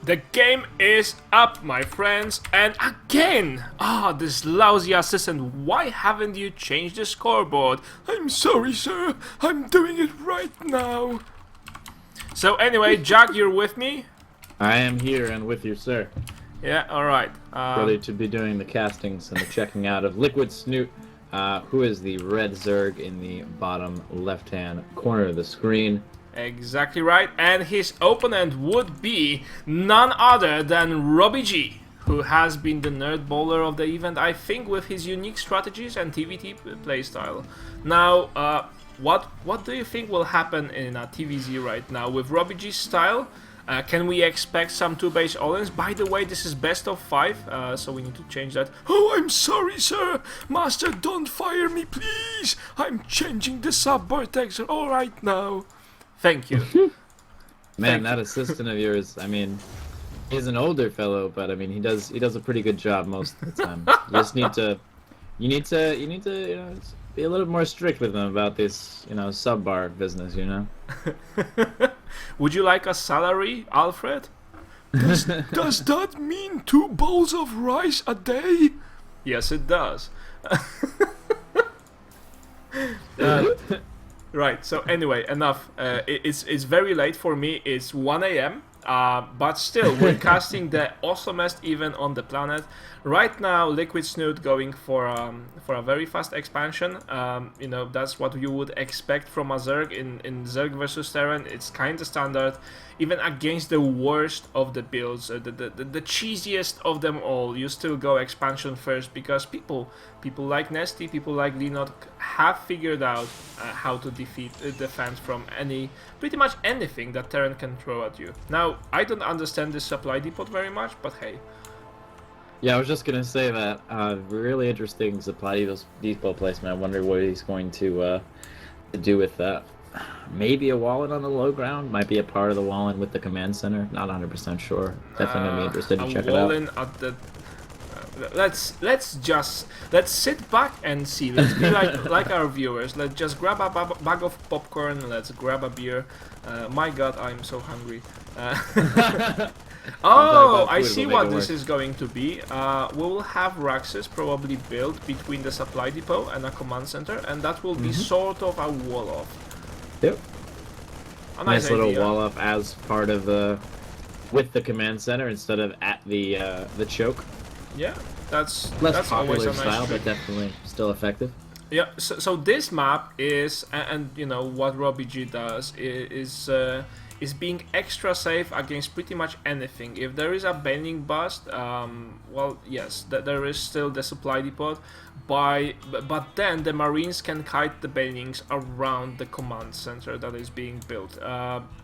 The game is up, my friends, and again! This lousy assistant, why haven't you changed the scoreboard? I'm sorry, sir, I'm doing it right now. So anyway, Jack, you're with me? I am here and with you, sir. Yeah, alright. Ready to be doing the castings and the checking out of Liquid Snute, who is the red Zerg in the bottom left-hand corner of the screen. Exactly right, and his opponent would be none other than RobbyG, who has been the nerd bowler of the event, I think, with his unique strategies and TVT playstyle. Now, what do you think will happen in a TVZ right now with RobbyG's style? Can we expect some 2-base all-ins? By the way, this is best of 5, so we need to change that. Oh, I'm sorry, sir! Master, don't fire me, please! I'm changing the sub-vortex all right now. Thank you. Man, that assistant of yours, I mean, he's an older fellow, but I mean, he does a pretty good job most of the time. You just need to, be a little more strict with him about this, sub-bar business, Would you like a salary, Alfred? Does that mean 2 bowls of rice a day? Yes, it does. Right, so anyway, enough. It's very late for me. It's 1 a.m. But still, we're casting the awesomest event on the planet. Right now, Liquid Snute going for a very fast expansion. That's what you would expect from a Zerg in Zerg versus Terran. It's kind of standard, even against the worst of the builds, the cheesiest of them all. You still go expansion first because people like Nesty, people like Linot have figured out how to defeat defense from pretty much anything that Terran can throw at you. Now, I don't understand this supply depot very much, but hey. Yeah, I was just gonna say that really interesting supply depot placement. I wonder what he's going to do with that. Maybe a wallet on the low ground, might be a part of the wallet with the command center. Not 100% sure. Definitely gonna be interested to check it out. At the let's sit back and see. Let's be like our viewers. Let's just grab a bag of popcorn. Let's grab a beer. My God, I'm so hungry. Oh, I see what this is going to be. We will have Raxes probably built between the supply depot and a command center, and that will be sort of a wall off. Yep. A nice little idea. wall up as part of with the command center instead of at the choke. Yeah, that's popular always a nice style, trick. but definitely still effective. Yeah, so this map is, and what RobbyG does is being extra safe against pretty much anything. If there is a bending bust, well, yes, there is still the supply depot, but then the Marines can kite the bendings around the command center that is being built.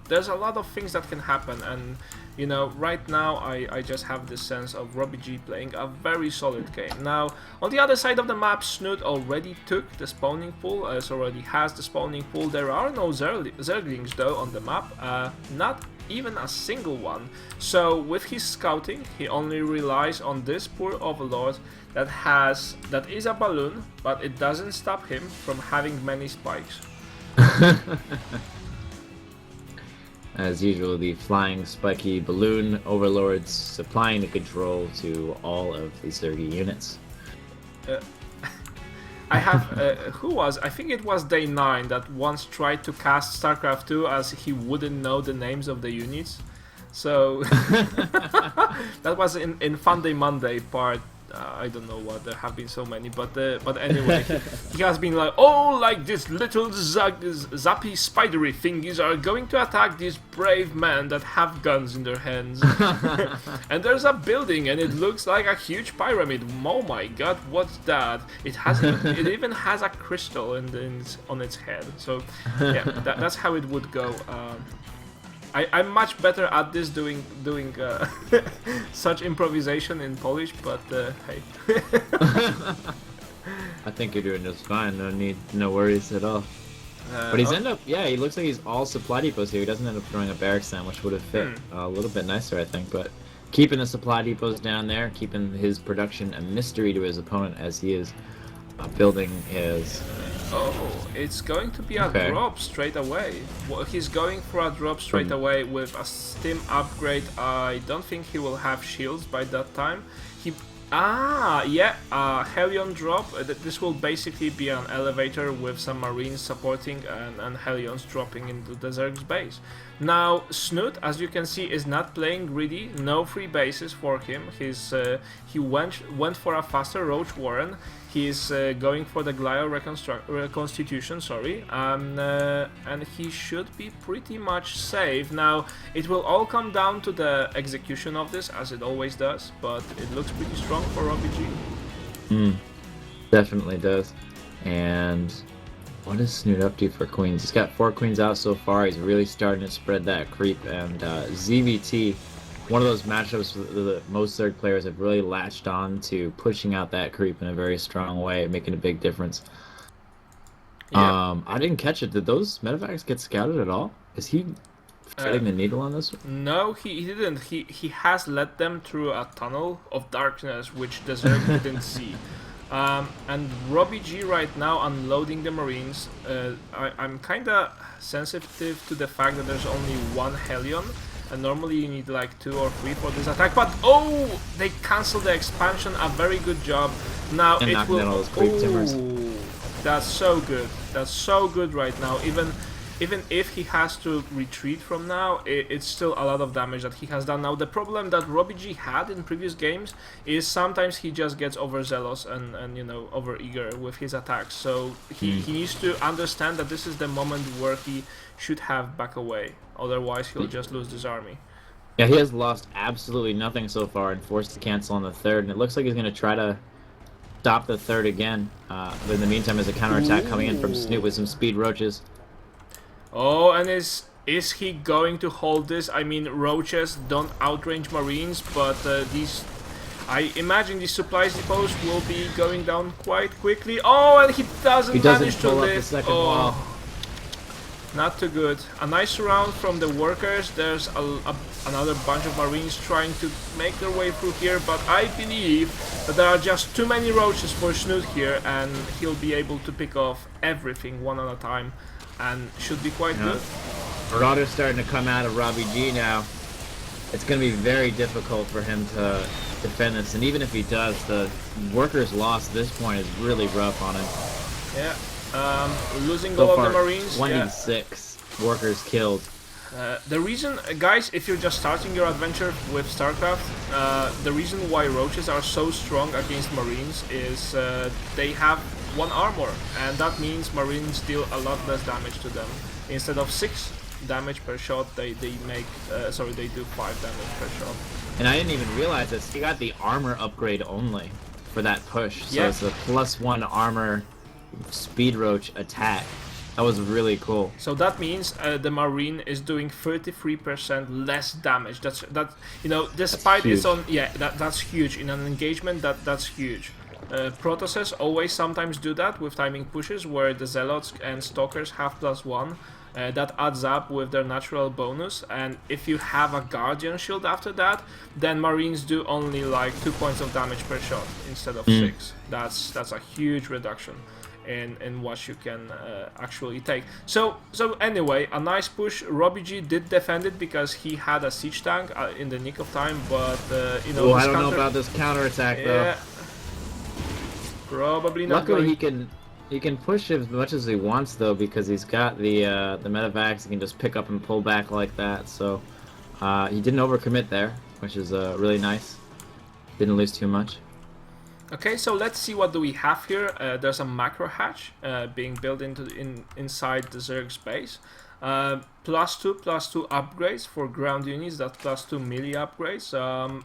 There's a lot of things that can happen, and right now I just have this sense of RobbyG playing a very solid game. Now, on the other side of the map, Snute already took the spawning pool, already has the spawning pool. There are no Zerglings though on the map, not even a single one. So with his scouting, he only relies on this poor overlord that is a balloon, but it doesn't stop him from having many spikes. As usual, the flying spiky balloon overlords supplying the control to all of the Zergy units. I have, I think it was Day 9 that once tried to cast Starcraft 2 as he wouldn't know the names of the units. So, that was in Fun Day Monday part. I don't know what, there have been so many, but anyway, he has been like, oh, like these little zappy spidery thingies are going to attack these brave men that have guns in their hands. And there's a building and it looks like a huge pyramid. Oh my God, what's that? It even has a crystal on its head. So yeah, that's how it would go. I'm much better at this doing such improvisation in Polish, but hey. I think you're doing just fine. No worries at all. But he's he looks like he's all supply depots here. He doesn't end up throwing a barracks down, which would have fit a little bit nicer, I think. But keeping the supply depots down there, keeping his production a mystery to his opponent as he is building is. Oh, it's going to be a Okay. drop straight away. Well, he's going for a drop straight away with a steam upgrade. I don't think he will have shields by that time. Yeah, Helion drop. This will basically be an elevator with some marines supporting and Helions dropping into the Zerg's base. Now, Snute, as you can see, is not playing greedy. No free bases for him. He went for a faster Roach Warren. He's going for the Glio reconstitution, and he should be pretty much safe. Now, it will all come down to the execution of this, as it always does, but it looks pretty strong for RobbyG. Definitely does. And what is Snute up to for queens? He's got 4 queens out so far. He's really starting to spread that creep, and ZVT, one of those matchups that most Zerg players have really latched on to, pushing out that creep in a very strong way, making a big difference. Yeah. I didn't catch it. Did those medevacs get scouted at all? Is he threading the needle on this one? No, he didn't. He has led them through a tunnel of darkness, which the Zerg didn't see. And RobbyG right now unloading the marines. I'm kinda sensitive to the fact that there's only one Helion. And normally you need like 2 or 3 for this attack, but oh, they canceled the expansion. A very good job. Now and it will. Down all those creep timbers. That's so good. That's so good right now. Even if he has to retreat from now, it's still a lot of damage that he has done. Now the problem that RobbyG had in previous games is sometimes he just gets overzealous and you know, overeager with his attacks. So he needs to understand that this is the moment where he should have back away. Otherwise he'll just lose this army. Yeah, he has lost absolutely nothing so far and forced to cancel on the 3rd, and it looks like he's going to try to stop the 3rd again. But in the meantime, there's a counterattack coming in from Snute with some speed roaches. Oh, and is he going to hold this? I mean, roaches don't outrange marines, but I imagine these supplies depots will be going down quite quickly. Oh, and he doesn't manage to live. The second wall. Not too good. A nice round from the workers. There's another bunch of marines trying to make their way through here, but I believe that there are just too many roaches for Snute here, and he'll be able to pick off everything one at a time, and should be quite good. Marauder's starting to come out of RobbyG now. It's going to be very difficult for him to defend this, and even if he does, the workers' loss at this point is really rough on him. Yeah. Losing so all far, of the marines. 26 workers killed. The reason, guys, if you're just starting your adventure with Starcraft, the reason why roaches are so strong against marines is they have 1 armor, and that means marines deal a lot less damage to them. Instead of 6 damage per shot, they do 5 damage per shot. And I didn't even realize this. He got the armor upgrade only for that push, so it's a +1 armor speed roach attack. That was really cool. So that means the marine is doing 33% less damage. That's you know, despite its own, that's huge in an engagement. That's huge. Protosses always sometimes do that with timing pushes where the zealots and stalkers have +1. That adds up with their natural bonus, and if you have a guardian shield after that, then marines do only like 2 points of damage per shot instead of 6. That's a huge reduction in what you can actually take. So anyway, a nice push. RobbyG did defend it because he had a siege tank in the nick of time, but you know. I don't know about this counterattack though. Probably not. Luckily, he can push as much as he wants though, because he's got the medevacs. He can just pick up and pull back like that. So he didn't overcommit there, which is really nice. Didn't lose too much. Okay, so let's see what do we have here. There's a macro hatch being built inside the Zerg's base. +2/+2 upgrades for ground units, that's +2 melee upgrades,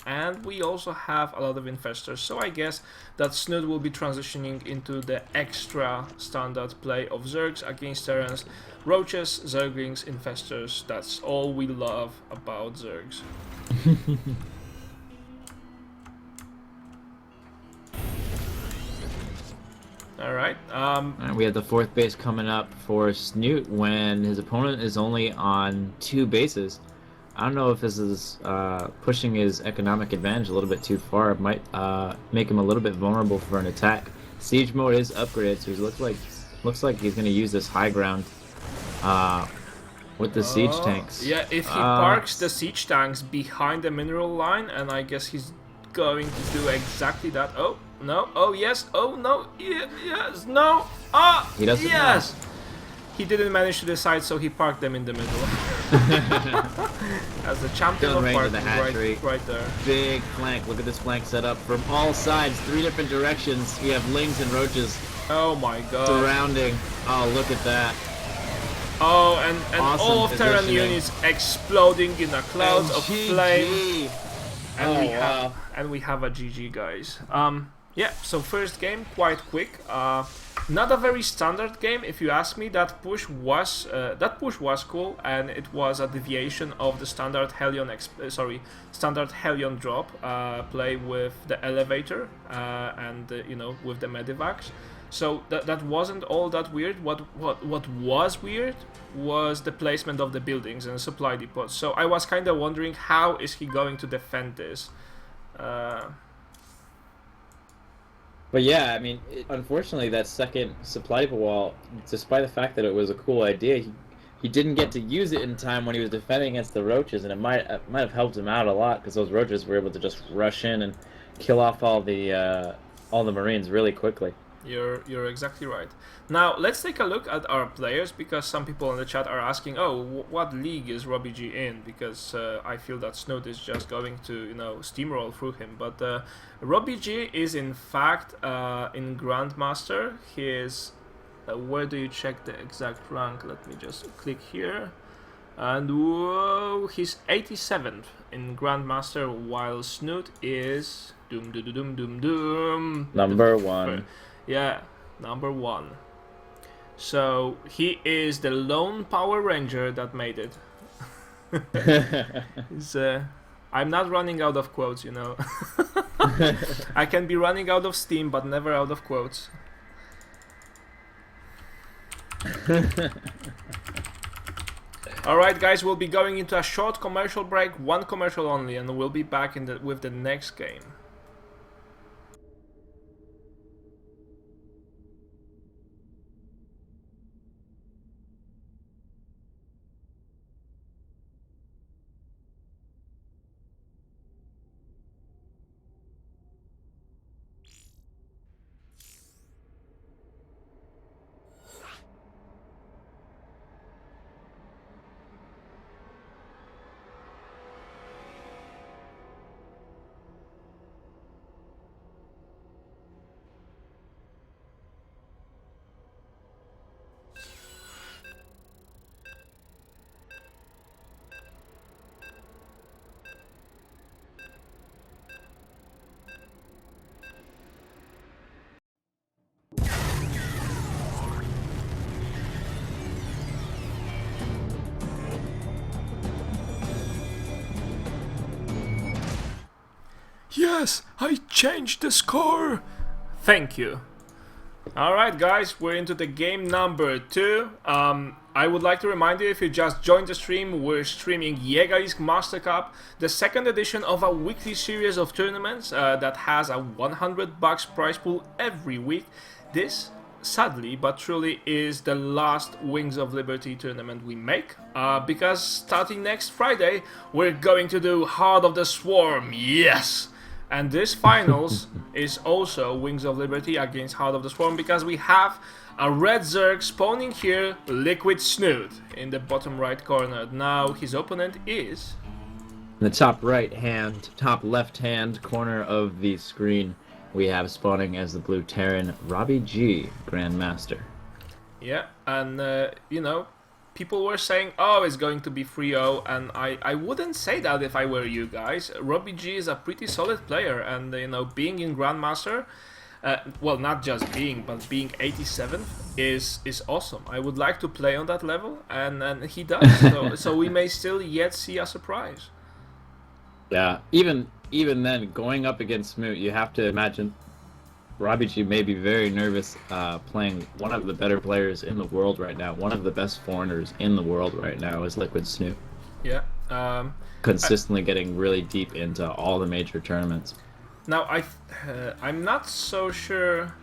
and we also have a lot of infestors, so I guess that Snute will be transitioning into the extra standard play of Zergs against Terrans, roaches, Zerglings, infestors. That's all we love about Zergs. Alright. And we have the 4th base coming up for Snute when his opponent is only on 2 bases. I don't know if this is pushing his economic advantage a little bit too far. It might make him a little bit vulnerable for an attack. Siege mode is upgraded, so he looks like he's gonna use this high ground with the siege tanks. Yeah, if he parks the siege tanks behind the mineral line, and I guess he's going to do exactly that. Oh no! Oh yes! Oh no! Yes! No! Ah! He doesn't. Yes! He didn't manage to decide, so he parked them in the middle. As the champion of parking, right there. Big flank. Look at this flank set up from all sides, 3 different directions. We have lings and roaches. Oh my god. Surrounding. Oh, look at that. Oh, and Awesome all of Terran positioning. units exploding in a cloud of flame. And we have a GG, guys. Yeah, so first game, quite quick. Not a very standard game, if you ask me. That push was cool, and it was a deviation of the standard standard Hellion drop play with the elevator and you know, with the medivacs. So that wasn't all that weird. What was weird was the placement of the buildings and supply depots. So I was kind of wondering, how is he going to defend this? But yeah, I mean, unfortunately, that second supply depot wall, despite the fact that it was a cool idea, he didn't get to use it in time when he was defending against the roaches, and it might have helped him out a lot, because those roaches were able to just rush in and kill off all the Marines really quickly. You're exactly right. Now let's take a look at our players, because some people in the chat are asking, oh, what league is RobbyG in? Because I feel that Snute is just going to, you know, steamroll through him. But RobbyG is in fact in Grandmaster. He is where do you check the exact rank? Let me just click here. And whoa, he's 87th in Grandmaster, while Snute is Number 1. Yeah, number 1. So he is the lone Power Ranger that made it. I'm not running out of quotes, you know. I can be running out of steam, but never out of quotes. Alright guys, we'll be going into a short commercial break, 1 commercial only, and we'll be back with the next game. Yes, I changed the score! Thank you. Alright guys, we're into the game number 2. I would like to remind you, if you just joined the stream, we're streaming Jägerisk Master Cup, the second edition of a weekly series of tournaments that has a $100 prize pool every week. This, sadly but truly, is the last Wings of Liberty tournament we make, because starting next Friday, we're going to do Heart of the Swarm, yes! And this finals is also Wings of Liberty against Heart of the Swarm, because we have a red Zerg spawning here, Liquid Snute, in the bottom right corner. Now his opponent is... In the top top left hand corner of the screen, we have spawning as the blue Terran, RobbyG, Grandmaster. Yeah, and you know, people were saying, oh, it's going to be 3-0, and I wouldn't say that if I were you guys. RobbyG is a pretty solid player, and you know, being in Grandmaster, well, not just being, but being 87th is awesome. I would like to play on that level, and he does. So we may still yet see a surprise. Yeah, even then, going up against Smoot, you have to imagine RobbyG may be very nervous playing one of the better players in the world right now. One of the best foreigners in the world right now is Liquid Snute. Yeah. Consistently getting really deep into all the major tournaments. Now, I'm not so sure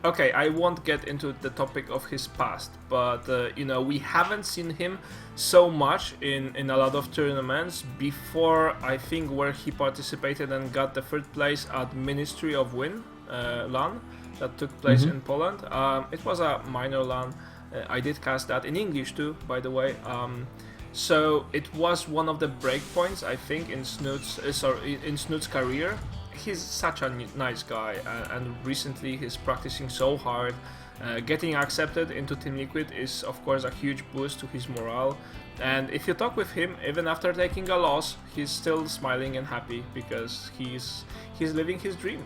okay, I won't get into the topic of his past, but you know, we haven't seen him so much in a lot of tournaments before. I think where he participated and got the third place at Ministry of Win LAN that took place in Poland. It was a minor LAN. I did cast that in English too, by the way. So it was one of the breakpoints, I think, in Snute's career. He's such a nice guy, and recently he's practicing so hard. Getting accepted into Team Liquid is, of course, a huge boost to his morale. And if you talk with him, even after taking a loss, he's still smiling and happy because he's living his dream.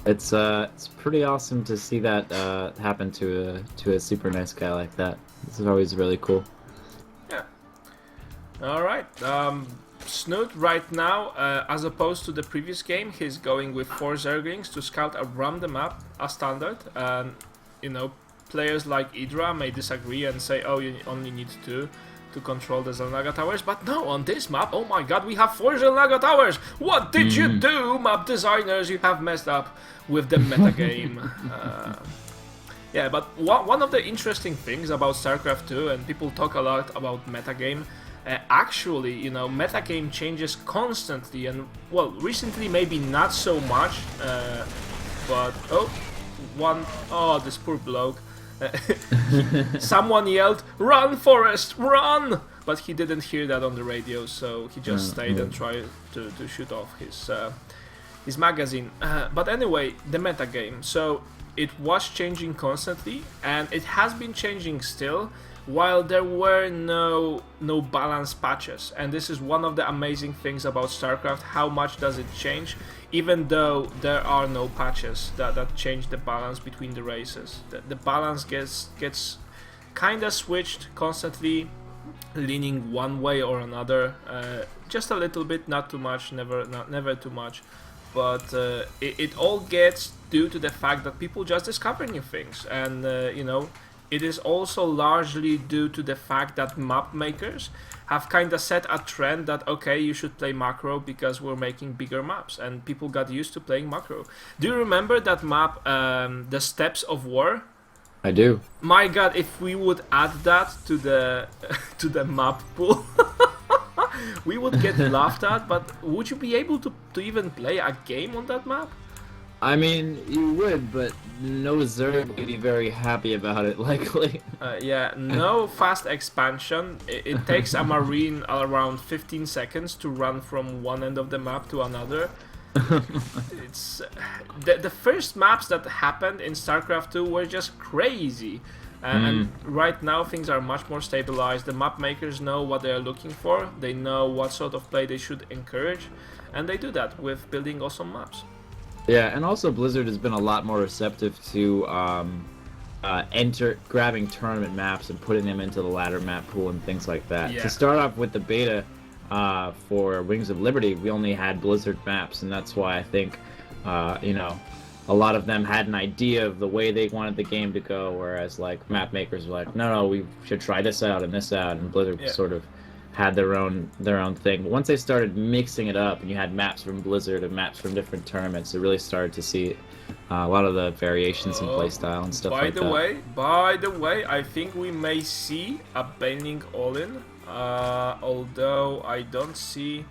It's pretty awesome to see that happen to a super nice guy like that. This is always really cool. Yeah. All right. Snute right now, as opposed to the previous game, he's going with 4 Zerglings to scout around the map as standard. You know, players like Idra may disagree and say, oh, you only need 2 to control the Zelnaga towers, but no, on this map, oh my god, we have 4 Zelnaga towers! What did you do, map designers? You have messed up with the metagame. Yeah, but one of the interesting things about Starcraft 2, and people talk a lot about metagame, actually, you know, metagame changes constantly, and, well, recently maybe not so much, but, oh, this poor bloke. Someone yelled, "Run, Forrest, run!" But he didn't hear that on the radio, so he just stayed and tried to shoot off his magazine. But anyway, the metagame. So it was changing constantly, and it has been changing still, while there were no balance patches. And this is one of the amazing things about StarCraft. How much does it change? Even though there are no patches that change the balance between the races. The balance gets kinda switched constantly, leaning one way or another. Just a little bit, not too much, never too much. But it all gets due to the fact that people just discover new things. And, you know, it is also largely due to the fact that map makers have kind of set a trend that, okay, you should play macro because we're making bigger maps, and people got used to playing macro. Do you remember that map, the Steppes of War? I do. My god, if we would add that to the to the map pool, we would get laughed at, but would you be able to even play a game on that map? I mean, you would, but no Zerg would be very happy about it, likely. Yeah, no fast expansion. It takes a Marine around 15 seconds to run from one end of the map to another. It's the first maps that happened in StarCraft 2 were just crazy. And right now things are much more stabilized. The map makers know what they are looking for. They know what sort of play they should encourage. And they do that with building awesome maps. Yeah, and also Blizzard has been a lot more receptive to grabbing tournament maps and putting them into the ladder map pool and things like that. Yeah. To start off with the beta for Wings of Liberty, we only had Blizzard maps, and that's why I think, you know, a lot of them had an idea of the way they wanted the game to go, whereas like map makers were like, no, we should try this out, and Blizzard sort of had their own thing. But once they started mixing it up, and you had maps from Blizzard and maps from different tournaments, it really started to see a lot of the variations in playstyle and stuff like that. By the way, I think we may see a banning all-in, although I don't see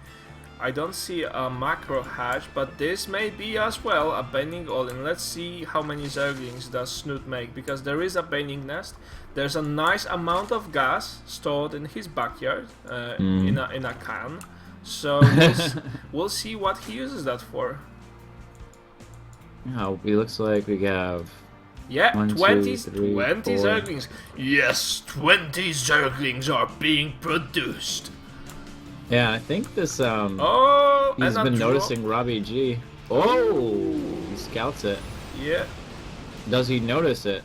a macro hatch, but this may be as well a banning all-in. Let's see how many Zerglings does Snute make, because there is a banning nest. There's a nice amount of gas stored in his backyard, in a can. So we'll see what he uses that for. Yeah, it looks like we have... Yeah, 1, 20 2, 3, 4. Zerglings. Yes, 20 Zerglings are being produced. Yeah, I think this, oh, he's been noticing RobbyG. Oh, he scouts it. Yeah. Does he notice it?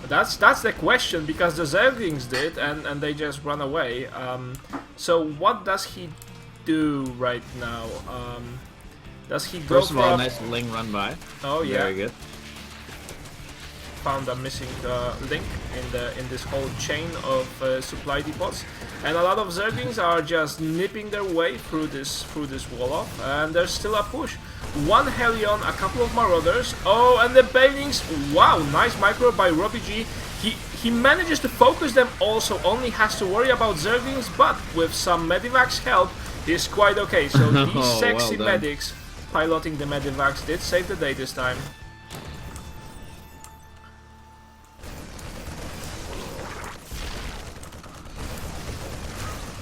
That's the question, because the Zerglings did, and they just run away. So what does he do right now? Does he go First of all, nice Ling run by. Oh yeah. Very good. found a missing link in this whole chain of supply depots, and a lot of Zerglings are just nipping their way through this wall off, and there's still a push. One Hellion, a couple of Marauders. Oh, and the Banelings. Wow, nice micro by RobbyG. He manages to focus them also, only has to worry about Zerglings, but with some Medivac's help, he's quite okay. So these sexy medics piloting the Medivacs did save the day this time.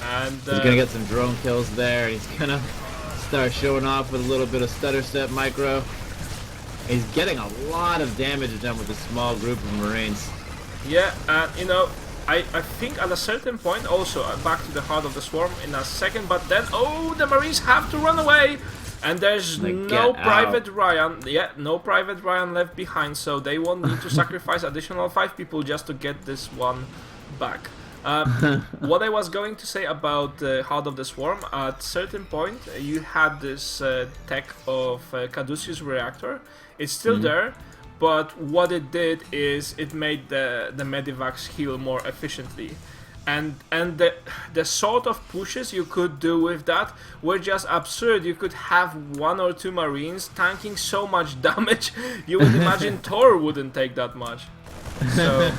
And he's gonna get some drone kills there. He's gonna start showing off with a little bit of stutter step micro. He's getting a lot of damage done with a small group of Marines. Yeah, and you know, I think at a certain point, also back to the heart of the swarm in a second, but then, oh, the Marines have to run away! And there's no Private Ryan, no Private Ryan left behind, so they won't need to sacrifice additional 5 people just to get this one back. What I was going to say about the Heart of the Swarm, at certain point you had this tech of Caduceus Reactor. It's still there, but what it did is it made the Medivacs heal more efficiently. And the sort of pushes you could do with that were just absurd. You could have 1 or 2 Marines tanking so much damage, you would imagine Thor wouldn't take that much. So,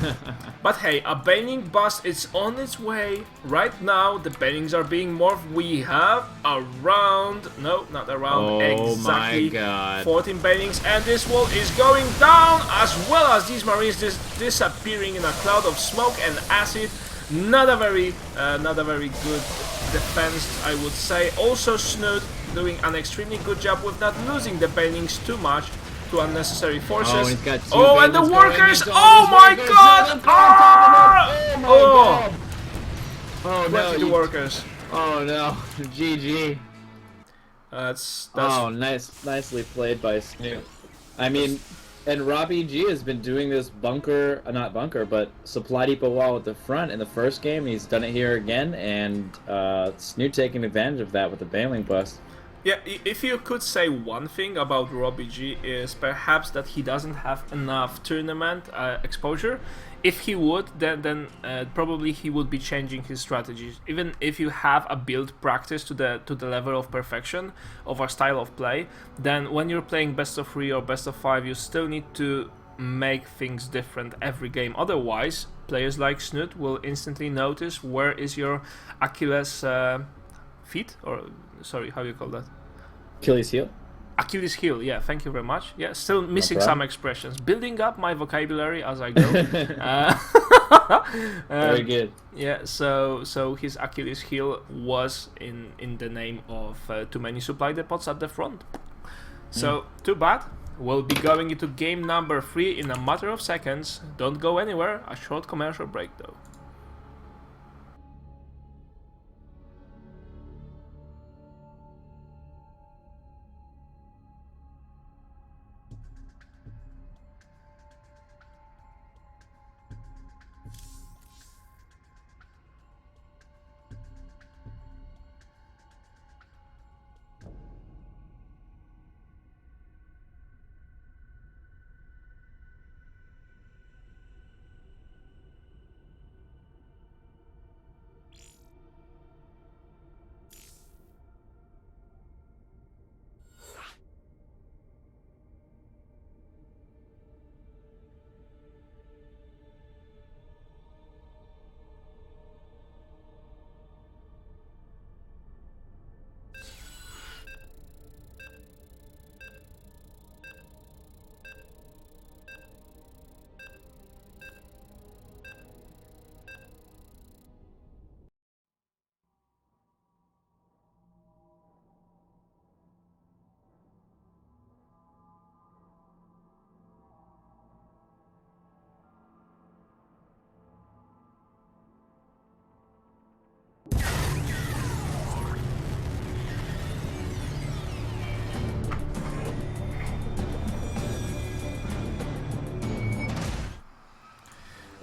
but hey, a Baneling bust is on its way right now. The Banelings are being morphed. We have around, no, not around, exactly 14 Banelings, and this wall is going down, as well as these Marines disappearing in a cloud of smoke and acid. Not a very good defense, I would say. Also, Snute doing an extremely good job with not losing the Banelings too much to unnecessary forces. He's got 2 and the workers! Oh my god! Oh no, the workers. Oh no, GG. That's nicely played by Snute. I mean, and RobbyG has been doing this but supply depot wall at the front in the first game. He's done it here again, and Snute taking advantage of that with the Baneling bust. Yeah, if you could say one thing about RobbyG is perhaps that he doesn't have enough tournament exposure. If he would, then probably he would be changing his strategies. Even if you have a build practice to the level of perfection of a style of play, then when you're playing best of 3 or best of 5, you still need to make things different every game. Otherwise, players like Snute will instantly notice where is your Achilles feet, or sorry, how do you call that? Achilles heel? Achilles heel, yeah, thank you very much. Yeah, still missing some expressions. Building up my vocabulary as I go. Very good. Yeah, so his Achilles heel was in the name of too many supply depots at the front. So, too bad. We'll be going into game number 3 in a matter of seconds. Don't go anywhere, a short commercial break though.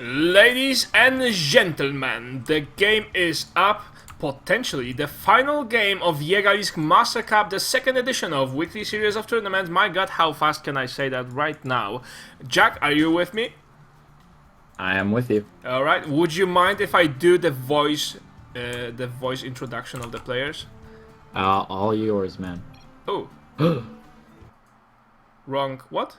Ladies and gentlemen, the game is up. Potentially the final game of Jägerlisk Master Cup, the second edition of weekly series of tournaments. My god, how fast can I say that right now? Jack, are you with me? I am with you. All right. Would you mind if I do the voice introduction of the players? All yours, man. Oh. Wrong. What?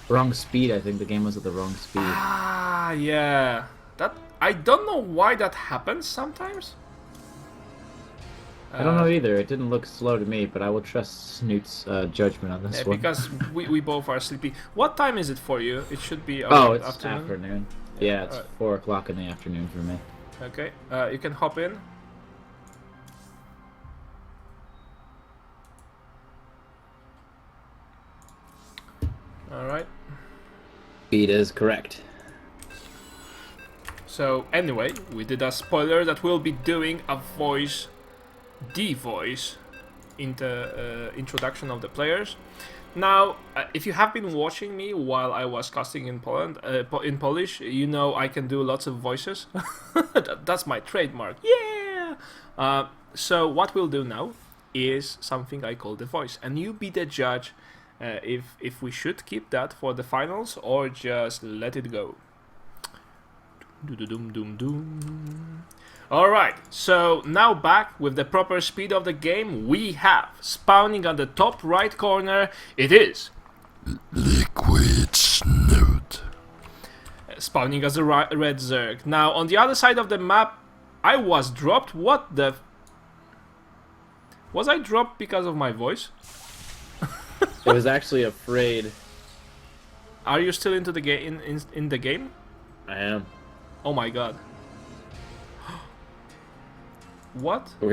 Wrong speed. I think the game was at the wrong speed. Ah, yeah. That I don't know why that happens sometimes. I don't know either. It didn't look slow to me, but I will trust Snoot's judgment on this one. Because we both are sleepy. What time is it for you? It should be it's afternoon. Yeah, it's 4 o'clock in the afternoon for me. Okay, you can hop in. Alright. Speed is correct. So, anyway, we did a spoiler that we'll be doing a voice, introduction of the players. Now, if you have been watching me while I was casting in Poland, in Polish, you know I can do lots of voices. That's my trademark. Yeah! So what we'll do now is something I call the voice, and you be the judge if we should keep that for the finals or just let it go. Alright, so now back with the proper speed of the game, we have spawning on the top right corner, it is Liquid Snute. Spawning as a red Zerg. Now on the other side of the map, I was dropped. What the... Was I dropped because of my voice? I was actually afraid. Are you still into the game? In the game? I am. Oh my god. What? Are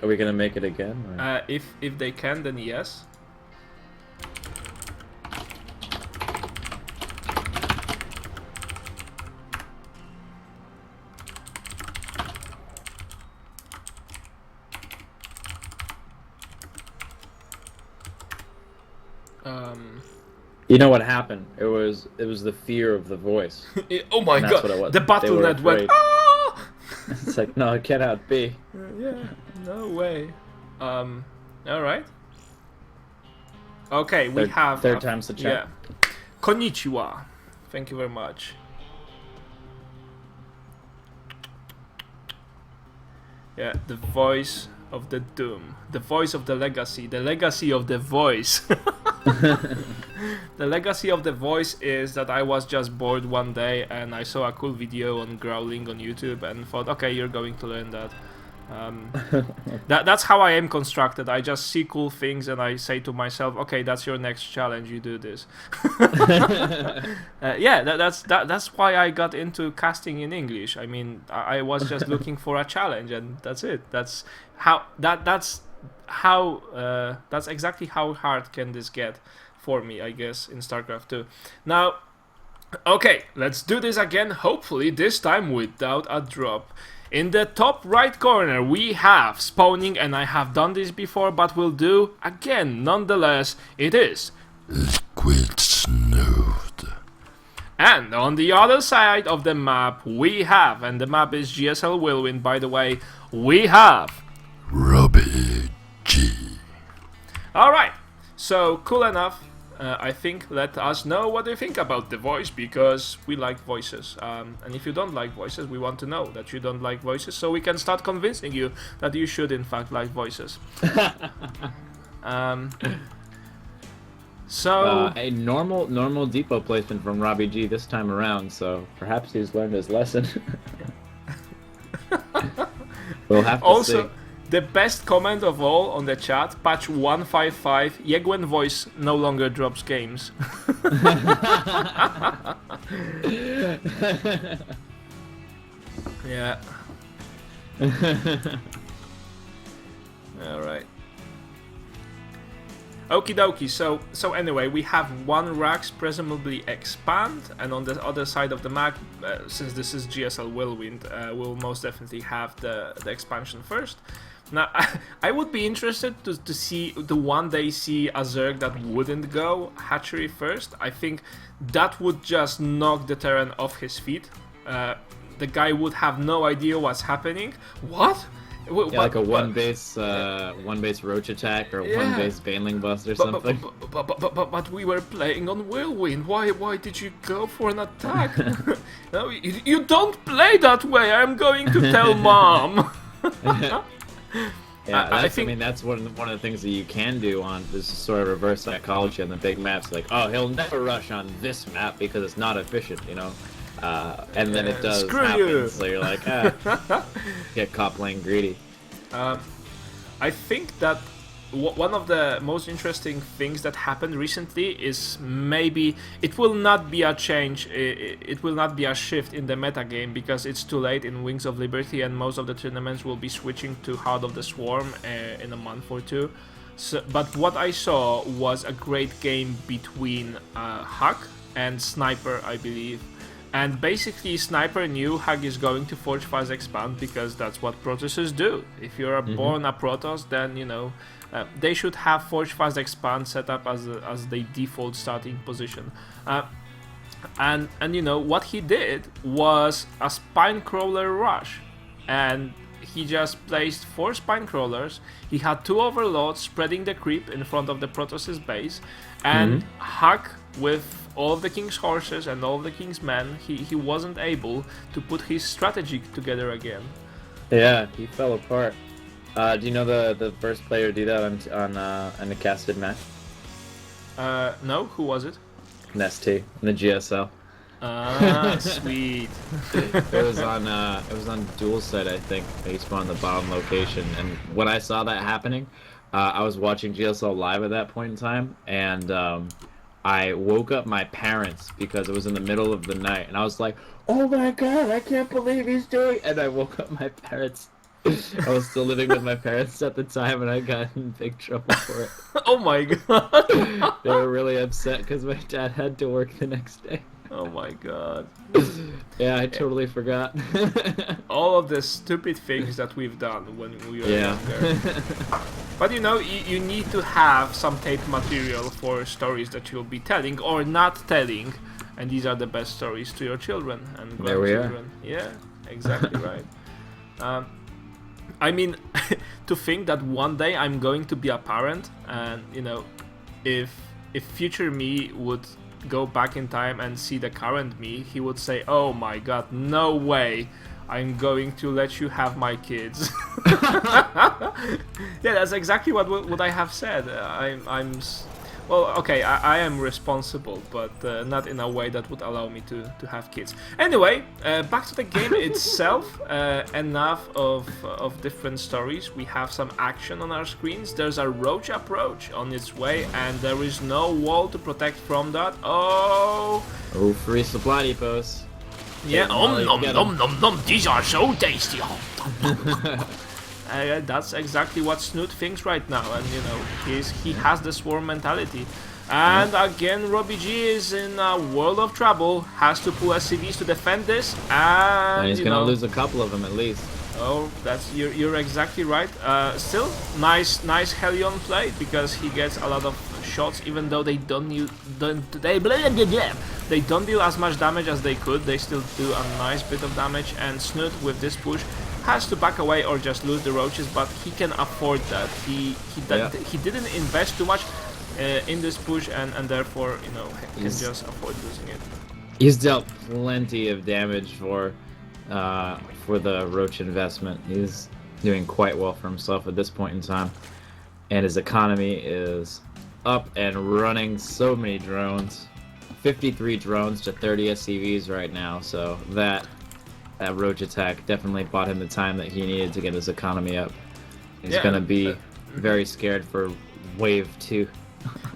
we gonna make it again? Or? If they can, then yes. You know what happened? It was the fear of the voice. Oh my god! What it was. The battle.net went. Ah! It's like, no, it cannot be. Yeah, no way. All right. Okay, we have third time's the charm. Yeah. Konnichiwa. Thank you very much. Yeah, the voice of the doom, the voice of the legacy of the voice. The legacy of the voice is that I was just bored one day and I saw a cool video on growling on YouTube and thought, okay, you're going to learn that. That's how I am constructed. I just see cool things and I say to myself, okay, that's your next challenge, you do this. Yeah, that's why I got into casting in English. I mean, I was just looking for a challenge and that's it. That's exactly how hard can this get for me, I guess, in Starcraft 2. Now, okay, let's do this again, hopefully this time without a drop. In the top right corner we have spawning, and I have done this before, but we'll do again nonetheless, it is Liquid Snute. And on the other side of the map we have, and the map is GSL Whirlwind by the way, we have RobbyG. Alright, so cool enough. I think let us know what you think about the voice, because we like voices. And if you don't like voices, we want to know that you don't like voices, so we can start convincing you that you should in fact like voices. So a normal depot placement from RobbyG this time around, so perhaps he's learned his lesson. We'll have to also, see. The best comment of all on the chat, patch 155, Yegwen voice no longer drops games. Yeah. Alright. Okie dokie, so anyway, we have one Rax, presumably expand, and on the other side of the map, since this is GSL Whirlwind, we'll most definitely have the expansion first. Now, I would be interested to see the one day see a Zerg that wouldn't go hatchery first. I think that would just knock the Terran off his feet. The guy would have no idea what's happening. What? Yeah, like a one base roach attack or one base baneling bust or something. But we were playing on whirlwind. Why did you go for an attack? No, you don't play that way. I'm going to tell mom. Yeah, I mean that's one of the things that you can do on this sort of reverse psychology on the big maps. Like, oh, he'll never rush on this map because it's not efficient, you know. And then it does happen, so you're like, get caught playing greedy. I think that one of the most interesting things that happened recently is maybe it will not be a change, it will not be a shift in the meta game because it's too late in Wings of Liberty and most of the tournaments will be switching to Heart of the Swarm in a month or two. So, but what I saw was a great game between Huck and Sniper, I believe. And basically, Sniper knew Hug is going to Forge Fast Expand because that's what Protossers do. If you're born a Protoss, then you know they should have Forge Fast Expand set up as the default starting position. And you know what he did was a Spinecrawler rush, and he just placed 4 Spinecrawlers. He had 2 Overlords spreading the creep in front of the Protoss's base, and Huck with all of the King's horses and all of the King's men, he wasn't able to put his strategy together again. Yeah, he fell apart. Do you know the first player to do that on the casted match? No, who was it? Nest T in the GSL. Ah, sweet. It was on dual set, I think. He spawned the bottom location, and when I saw that happening, I was watching GSL live at that point in time, and I woke up my parents because it was in the middle of the night, and I was like, "Oh my god, I can't believe he's doing!" And I woke up my parents. I was still living with my parents at the time, and I got in big trouble for it. Oh my god! They were really upset because my dad had to work the next day. Oh my god. Yeah, I totally forgot. All of the stupid things that we've done when we were younger. But you know, you need to have some tape material for stories that you'll be telling or not telling. And these are the best stories to your children and grandchildren. Yeah, exactly right. I mean, to think that one day I'm going to be a parent, and you know, if future me would go back in time and see the current me, he would say, "Oh my god, no way, I'm going to let you have my kids." Yeah, that's exactly what I have said. Well, okay, I am responsible, but not in a way that would allow me to have kids. Anyway, back to the game itself. Enough of different stories. We have some action on our screens. There's a roach approach on its way, and there is no wall to protect from that. Oh, free supply depots. Yeah, nom, these are so tasty. That's exactly what Snute thinks right now, and you know, he has the swarm mentality. And again, RobbyG is in a world of trouble, has to pull SCVs to defend this, and he's gonna lose a couple of them at least. Oh, you're exactly right. Still, nice Hellion play, because he gets a lot of shots, even though they don't deal as much damage as they could. They still do a nice bit of damage, and Snute with this push has to back away or just lose the roaches, but he can afford that. He didn't invest too much in this push, and therefore, you know, he can just afford losing it. He's dealt plenty of damage for the roach investment. He's doing quite well for himself at this point in time, and his economy is up and running. So many drones, 53 drones to 30 SCVs right now, so that roach attack definitely bought him the time that he needed to get his economy up. He's gonna be very scared for wave 2.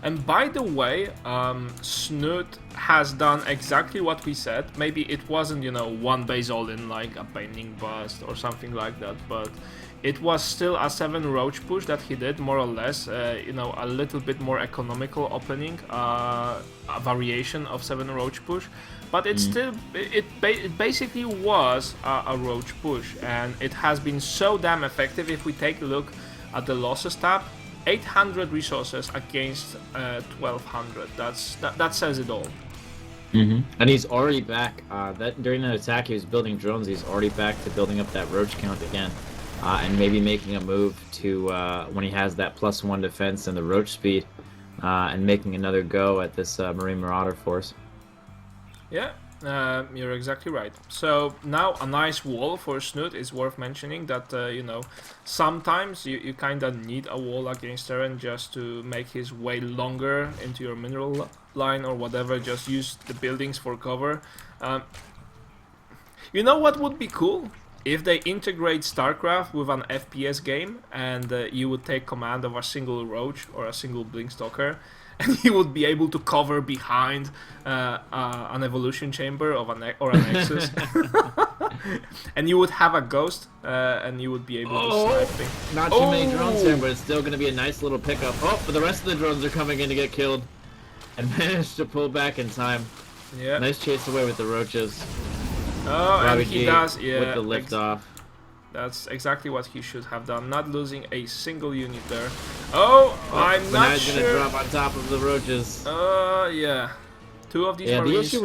And by the way, Snute has done exactly what we said. Maybe it wasn't, you know, one base all-in like a Binding Bust or something like that, but it was still a 7 roach push that he did, more or less. You know, a little bit more economical opening, a variation of 7 roach push. But it's still, it basically was a roach push, and it has been so damn effective. If we take a look at the losses tab, 800 resources against 1200. That says it all. And he's already back. During that attack, he was building drones. He's already back to building up that roach count again. and maybe making a move to when he has that +1 defense and the roach speed, and making another go at this Marine Marauder force. Yeah, you're exactly right. So now a nice wall for Snute is worth mentioning that, you know, sometimes you kind of need a wall against Terran just to make his way longer into your mineral line or whatever, just use the buildings for cover. You know what would be cool? If they integrate Starcraft with an FPS game and you would take command of a single roach or a single blinkstalker, and you would be able to cover behind an evolution chamber of or a nexus, and you would have a ghost, and you would be able to snipe things. Not too many drones here, but it's still going to be a nice little pickup. Oh, but the rest of the drones are coming in to get killed, and managed to pull back in time. Yeah. Nice chase away with the roaches. Oh, and he does, yeah. With the lift off. That's exactly what he should have done, not losing a single unit there. Oh, I'm not now he's sure. Gonna drop on top of the roaches. Yeah. Two of these Yeah, Marines. the issue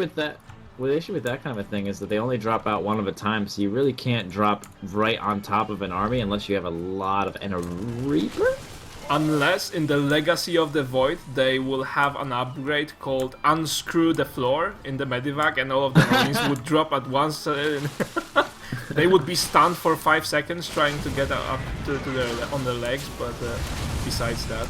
with that kind of a thing is that they only drop out one at a time, so you really can't drop right on top of an army unless you have a lot of... And a Reaper? Unless in the Legacy of the Void they will have an upgrade called Unscrew the Floor in the Medivac, and all of the Marines would drop at once. They would be stunned for 5 seconds trying to get up to on their legs, but besides that.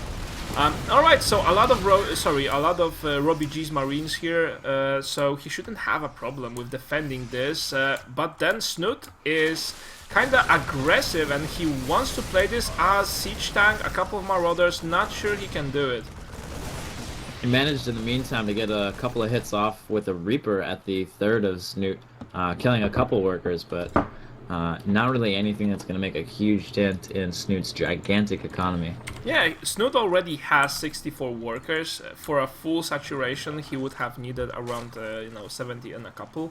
Alright, so a lot of RobbyG's Marines here, so he shouldn't have a problem with defending this, but then Snute is kinda aggressive and he wants to play this as siege tank, a couple of Marauders, not sure he can do it. He managed in the meantime to get a couple of hits off with a Reaper at the third of Snute, killing a couple workers, but not really anything that's going to make a huge dent in Snute's gigantic economy. Yeah, Snute already has 64 workers. For a full saturation he would have needed around 70 and a couple.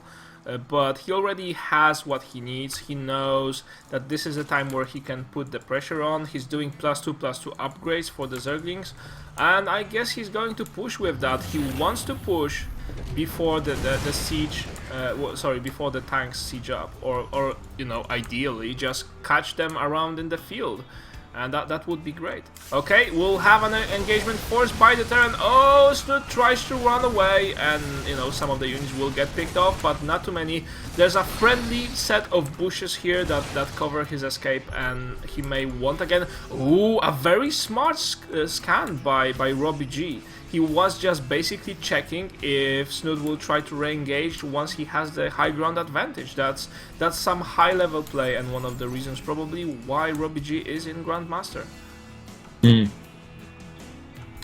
But he already has what he needs. He knows that this is a time where he can put the pressure on. He's doing +2/+2 upgrades for the Zerglings, and I guess he's going to push with that. He wants to push before the siege, before the tanks siege up, or ideally just catch them around in the field. And that would be great. Okay, we'll have an engagement forced by the Terran. Oh, Snute tries to run away, and some of the units will get picked off, but not too many. There's a friendly set of bushes here that cover his escape, and he may want again. Ooh, a very smart scan by RobbyG. He was just basically checking if Snute will try to re-engage once he has the high ground advantage. That's some high-level play, and one of the reasons probably why RobbyG is in Grandmaster.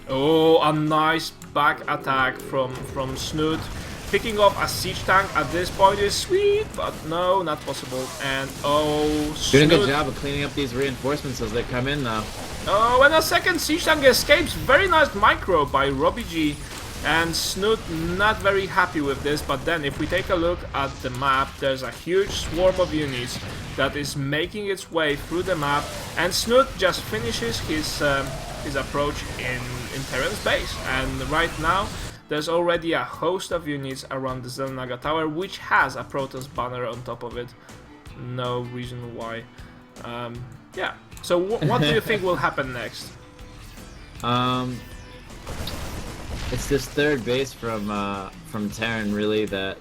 Oh, a nice back attack from Snute. Picking off a siege tank at this point is sweet, but no, not possible. And doing a good job of cleaning up these reinforcements as they come in now. Oh, and a second siege tank escapes. Very nice micro by RobbyG, and Snute not very happy with this. But then if we take a look at the map, there's a huge swarm of units that is making its way through the map, and Snute just finishes his approach in Terran's base. And right now there's already a host of units around the Xel'Naga Tower, which has a Protoss banner on top of it. No reason why. Yeah. So what do you think will happen next? It's this third base from Terran, really, that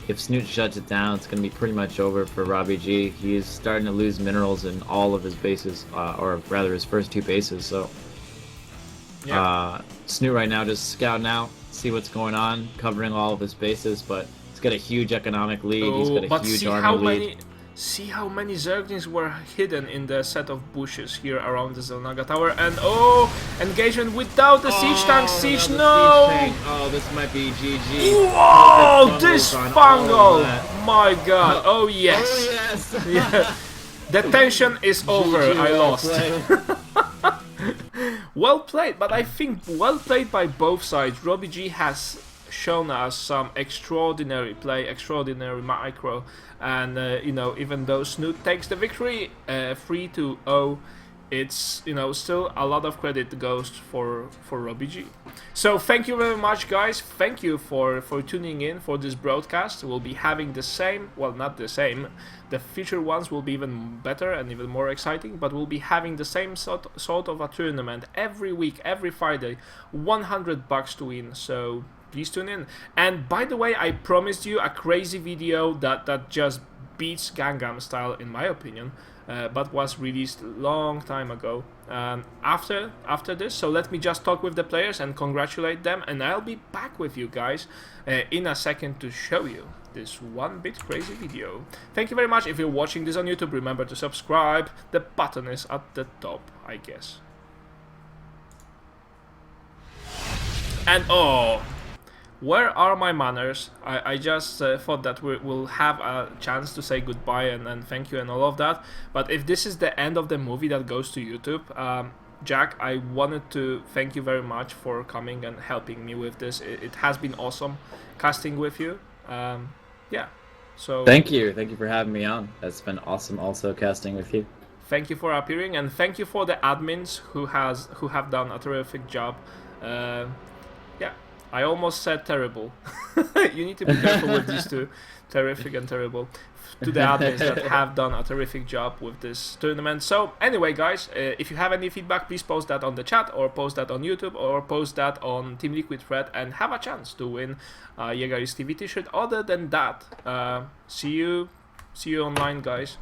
if Snute shuts it down, it's going to be pretty much over for RobbyG. He is starting to lose minerals in all of his bases, or rather his first two bases. So Snute right now just scouting out, see what's going on, covering all of his bases, but he's got a huge economic lead. He's got a huge army lead. See how many Zerglings were hidden in the set of bushes here around the Xel'Naga Tower, and engagement without the siege tank. Siege, no! Oh, this might be GG. Whoa, this fungal! My god, oh yes! Oh yes! Yeah. The tension is over, I lost. Well played, but I think well played by both sides. RobbyG has shown us some extraordinary play, extraordinary micro, and even though Snute takes the victory 3-0, it's, you know, still a lot of credit goes for RobbyG. So thank you very much, guys. Thank you for tuning in for this broadcast. We'll be having the same, well, not the same, the future ones will be even better and even more exciting, but we'll be having the same sort of a tournament every week, every Friday, $100 to win. So please tune in. And by the way, I promised you a crazy video that just beats Gangnam Style in my opinion, but was released long time ago after this. So let me just talk with the players and congratulate them, and I'll be back with you guys in a second to show you this one bit crazy video. Thank you very much. If you're watching this on YouTube, remember to subscribe. The button is at the top, I guess. And oh, where are my manners? I just thought that we'll have a chance to say goodbye and thank you and all of that. But if this is the end of the movie that goes to YouTube, Jack, I wanted to thank you very much for coming and helping me with this. It has been awesome casting with you. Yeah, so thank you for having me on. It's been awesome also casting with you. Thank you for appearing, and thank you for the admins who have done a terrific job. Yeah, I almost said terrible. You need to be careful with these two, terrific and terrible, to the admins that have done a terrific job with this tournament. So anyway, guys, if you have any feedback, please post that on the chat, or post that on YouTube, or post that on Team Liquid thread, and have a chance to win a Jägeris TV t-shirt. Other than that, see you online, guys.